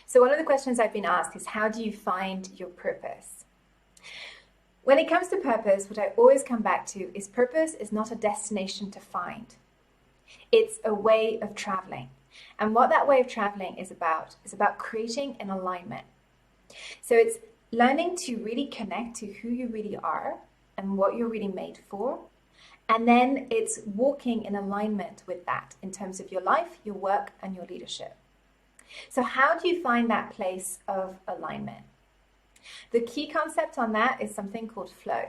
So one of the questions I've been asked is, how do you find your purpose? When it comes to purpose, what I always come back to is purpose is not a destination to find. It's a way of traveling. And what that way of traveling is about creating an alignment. So it's learning to really connect to who you really are and what you're really made for. And then it's walking in alignment with that in terms of your life, your work, and your leadership. So how do you find that place of alignment? The key concept on that is something called flow.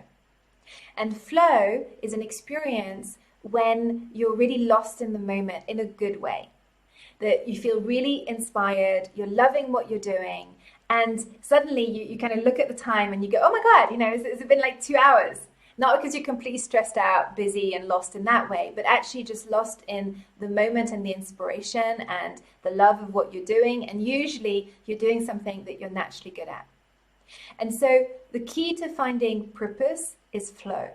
And flow is an experience when you're really lost in the moment in a good way. That you feel really inspired, you're loving what you're doing, and suddenly you kind of look at the time and you go, oh my God, has it been like 2 hours? Not because you're completely stressed out, busy, and lost in that way, but actually just lost in the moment and the inspiration and the love of what you're doing. And usually you're doing something that you're naturally good at. And so the key to finding purpose is flow.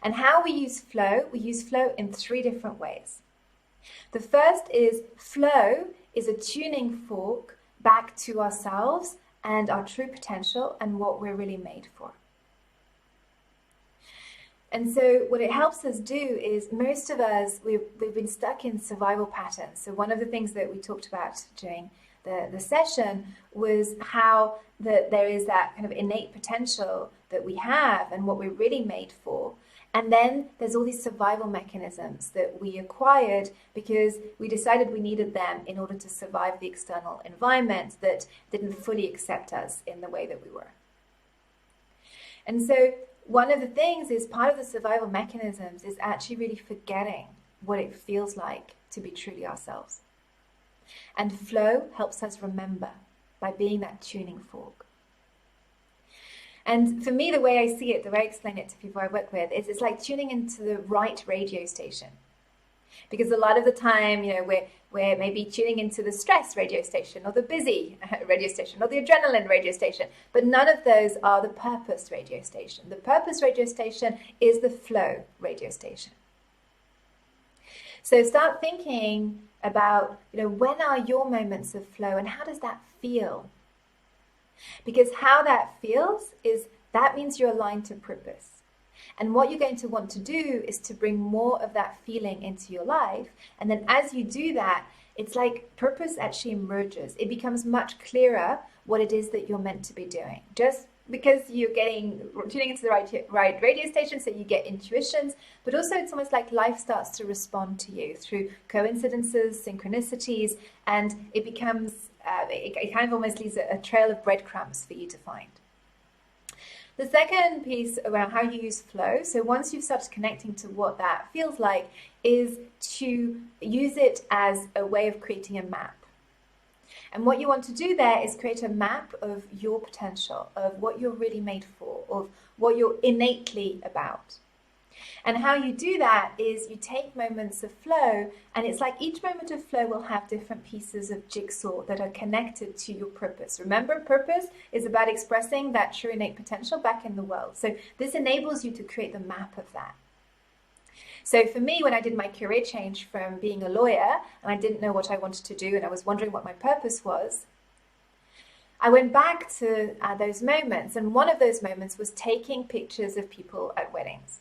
And how we use flow in 3 different ways. The first is flow is a tuning fork back to ourselves and our true potential and what we're really made for. And so what it helps us do is most of us, we've been stuck in survival patterns. So one of the things that we talked about during the session was how there is that kind of innate potential that we have and what we're really made for. And then there's all these survival mechanisms that we acquired because we decided we needed them in order to survive the external environment that didn't fully accept us in the way that we were. And so one of the things is part of the survival mechanisms is actually really forgetting what it feels like to be truly ourselves. And flow helps us remember by being that tuning fork. And for me, the way I see it, the way I explain it to people I work with, is it's like tuning into the right radio station. Because a lot of the time, we're maybe tuning into the stress radio station or the busy radio station or the adrenaline radio station. But none of those are the purpose radio station. The purpose radio station is the flow radio station. So start thinking about, when are your moments of flow and how does that feel? Because how that feels that means you're aligned to purpose. And what you're going to want to do is to bring more of that feeling into your life. And then as you do that, it's like purpose actually emerges. It becomes much clearer what it is that you're meant to be doing. Just because you're tuning into the right radio station, so you get intuitions, but also it's almost like life starts to respond to you through coincidences, synchronicities, and it becomes, it kind of almost leaves a trail of breadcrumbs for you to find. The second piece around how you use flow, so once you've started connecting to what that feels like, is to use it as a way of creating a map. And what you want to do there is create a map of your potential, of what you're really made for, of what you're innately about. And how you do that is you take moments of flow, and it's like each moment of flow will have different pieces of jigsaw that are connected to your purpose. Remember, purpose is about expressing that true innate potential back in the world. So this enables you to create the map of that. So for me, when I did my career change from being a lawyer, and I didn't know what I wanted to do, and I was wondering what my purpose was, I went back to those moments, and one of those moments was taking pictures of people at weddings.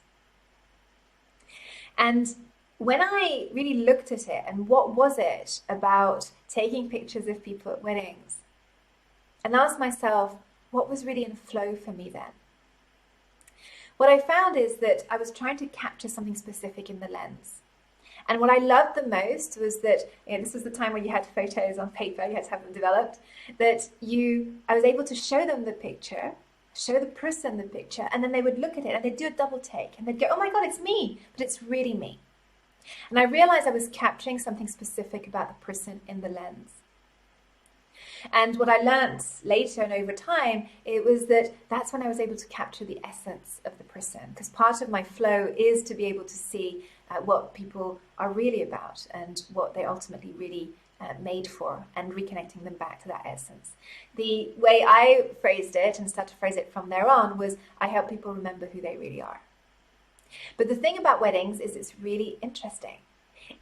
And when I really looked at it, and what was it about taking pictures of people at weddings, and asked myself, what was really in flow for me then? What I found is that I was trying to capture something specific in the lens. And what I loved the most was that, this was the time where you had photos on paper, you had to have them developed, I was able to show them the picture, show the person the picture, and then they would look at it and they'd do a double take and they'd go, oh my God, it's me, but it's really me. And I realized I was capturing something specific about the person in the lens. And what I learned later and over time, it was that's when I was able to capture the essence of the person. Because part of my flow is to be able to see what people are really about and what they ultimately really made for, and reconnecting them back to that essence. The way I phrased it and started to phrase it from there on was I help people remember who they really are. But the thing about weddings is it's really interesting.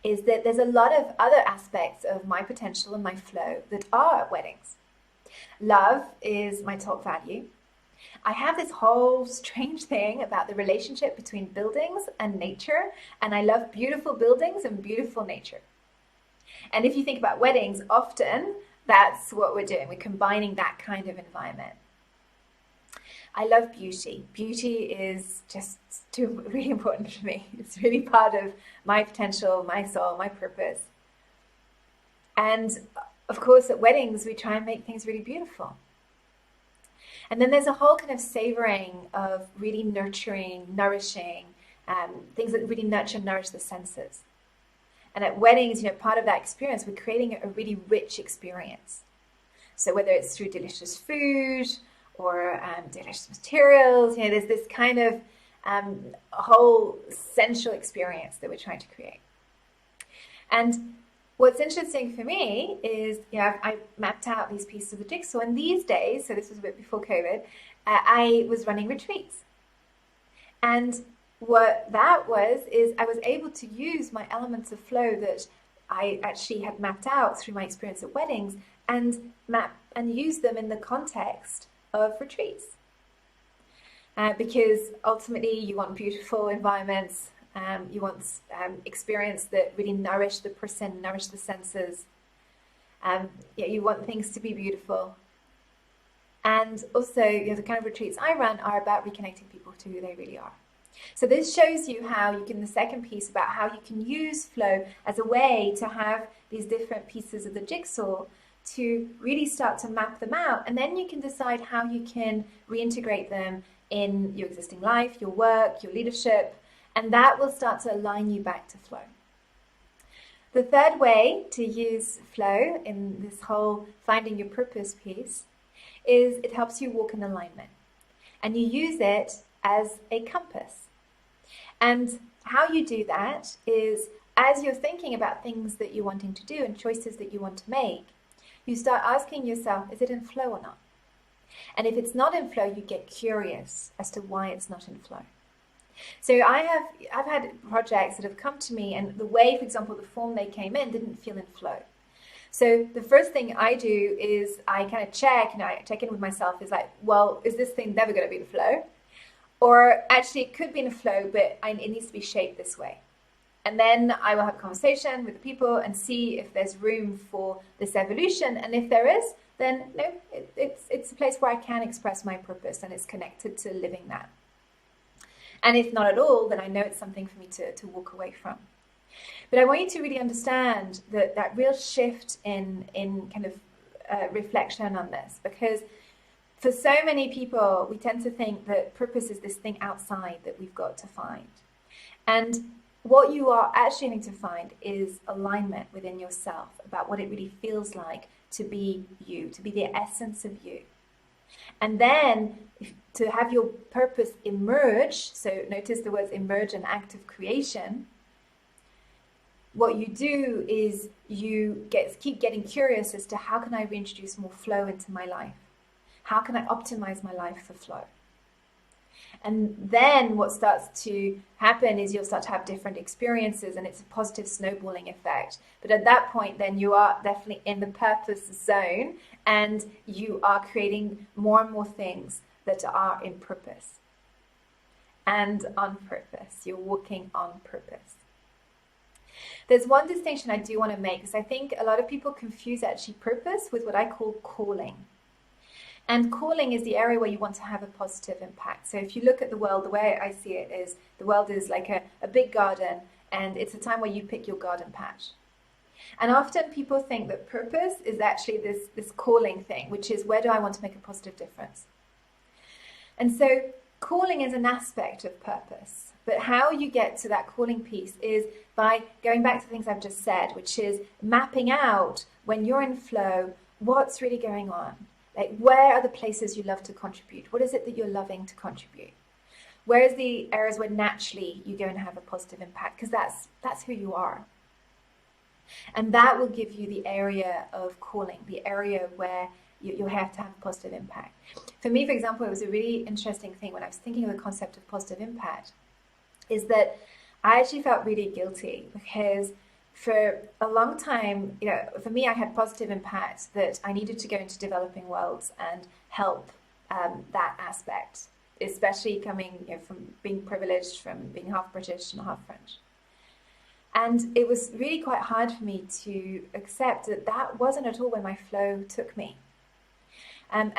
is that there's a lot of other aspects of my potential and my flow that are at weddings. Love is my top value. I have this whole strange thing about the relationship between buildings and nature, and I love beautiful buildings and beautiful nature. And if you think about weddings, often that's what we're doing. We're combining that kind of environment. I love beauty. Beauty is just really important for me. It's really part of my potential, my soul, my purpose. And of course, at weddings, we try and make things really beautiful. And then there's a whole kind of savoring of really nurturing, nourishing, things that really nurture and nourish the senses. And at weddings, part of that experience, we're creating a really rich experience. So whether it's through delicious food or delicious materials, there's this kind of whole sensual experience that we're trying to create. And what's interesting for me is, I mapped out these pieces of the jigsaw, and these days, so this was a bit before COVID, I was running retreats. And what that was is I was able to use my elements of flow that I actually had mapped out through my experience at weddings and use them in the context of retreats. Because ultimately you want beautiful environments, you want experience that really nourish the person, nourish the senses. You want things to be beautiful. And also, the kind of retreats I run are about reconnecting people to who they really are. So this shows you how you can, the second piece about how you can use flow as a way to have these different pieces of the jigsaw to really start to map them out. And then you can decide how you can reintegrate them in your existing life, your work, your leadership, and that will start to align you back to flow. The third way to use flow in this whole finding your purpose piece is it helps you walk in alignment. And you use it as a compass. And how you do that is as you're thinking about things that you're wanting to do and choices that you want to make, you start asking yourself, is it in flow or not? And if it's not in flow, you get curious as to why it's not in flow. So I've had projects that have come to me, and the way, for example, the form they came in didn't feel in flow. So the first thing I do is I kind of check, I check in with myself, is like, well, is this thing never going to be in flow? Or actually it could be in a flow, but it needs to be shaped this way. And then I will have a conversation with the people and see if there's room for this evolution. And if there is, then no, it's a place where I can express my purpose and it's connected to living that. And if not at all, then I know it's something for me to walk away from. But I want you to really understand that real shift in kind of reflection on this, because for so many people, we tend to think that purpose is this thing outside that we've got to find. And what you are actually going to find is alignment within yourself about what it really feels like to be you, to be the essence of you. And then to have your purpose emerge, so notice the words emerge and active creation, what you do is you keep getting curious as to how can I reintroduce more flow into my life? How can I optimize my life for flow? And then what starts to happen is you'll start to have different experiences, and it's a positive snowballing effect. But at that point, then you are definitely in the purpose zone, and you are creating more and more things that are in purpose and on purpose. You're walking on purpose. There's one distinction I do want to make, because I think a lot of people confuse actually purpose with what I call calling. And calling is the area where you want to have a positive impact. So if you look at the world, the way I see it is the world is like a big garden, and it's a time where you pick your garden patch. And often people think that purpose is actually this calling thing, which is where do I want to make a positive difference? And so calling is an aspect of purpose. But how you get to that calling piece is by going back to things I've just said, which is mapping out when you're in flow, what's really going on. Like, where are the places you love to contribute? What is it that you're loving to contribute? Where is the areas where naturally you go and have a positive impact? Because that's who you are. And that will give you the area of calling, the area where you have to have a positive impact. For me, for example, it was a really interesting thing when I was thinking of the concept of positive impact, is that I actually felt really guilty because for a long time, for me, I had positive impact that I needed to go into developing worlds and help that aspect, especially coming from being privileged, from being half British and half French. And it was really quite hard for me to accept that that wasn't at all where my flow took me. And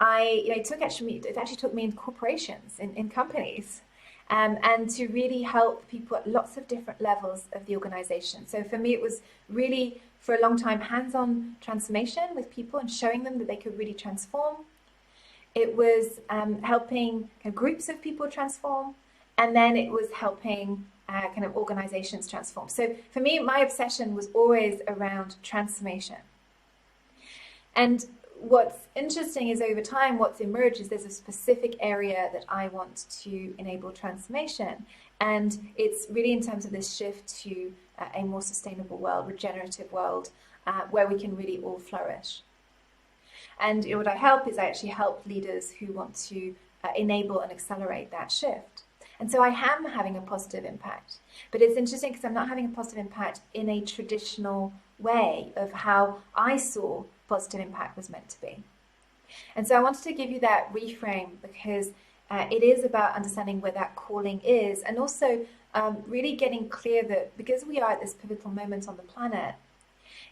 it actually took me in corporations, in companies, and to really help people at lots of different levels of the organization. So for me, it was really, for a long time, hands-on transformation with people and showing them that they could really transform. It was helping groups of people transform, and then it was helping kind of organizations transform. So for me, my obsession was always around transformation. And what's interesting is over time, what's emerged is there's a specific area that I want to enable transformation. And it's really in terms of this shift to a more sustainable world, regenerative world, where we can really all flourish. And what I help is I actually help leaders who want to enable and accelerate that shift. And so I am having a positive impact. But it's interesting because I'm not having a positive impact in a traditional way of how I saw positive impact was meant to be. And so I wanted to give you that reframe because it is about understanding where that calling is, and also really getting clear that because we are at this pivotal moment on the planet,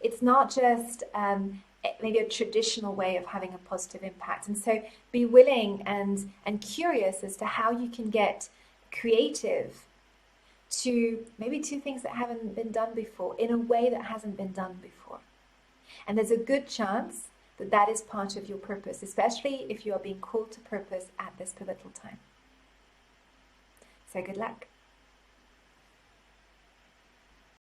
it's not just maybe a traditional way of having a positive impact. And so be willing and curious as to how you can get creative to maybe do things that haven't been done before in a way that hasn't been done before. And there's a good chance that that is part of your purpose, especially if you are being called to purpose at this pivotal time. So good luck.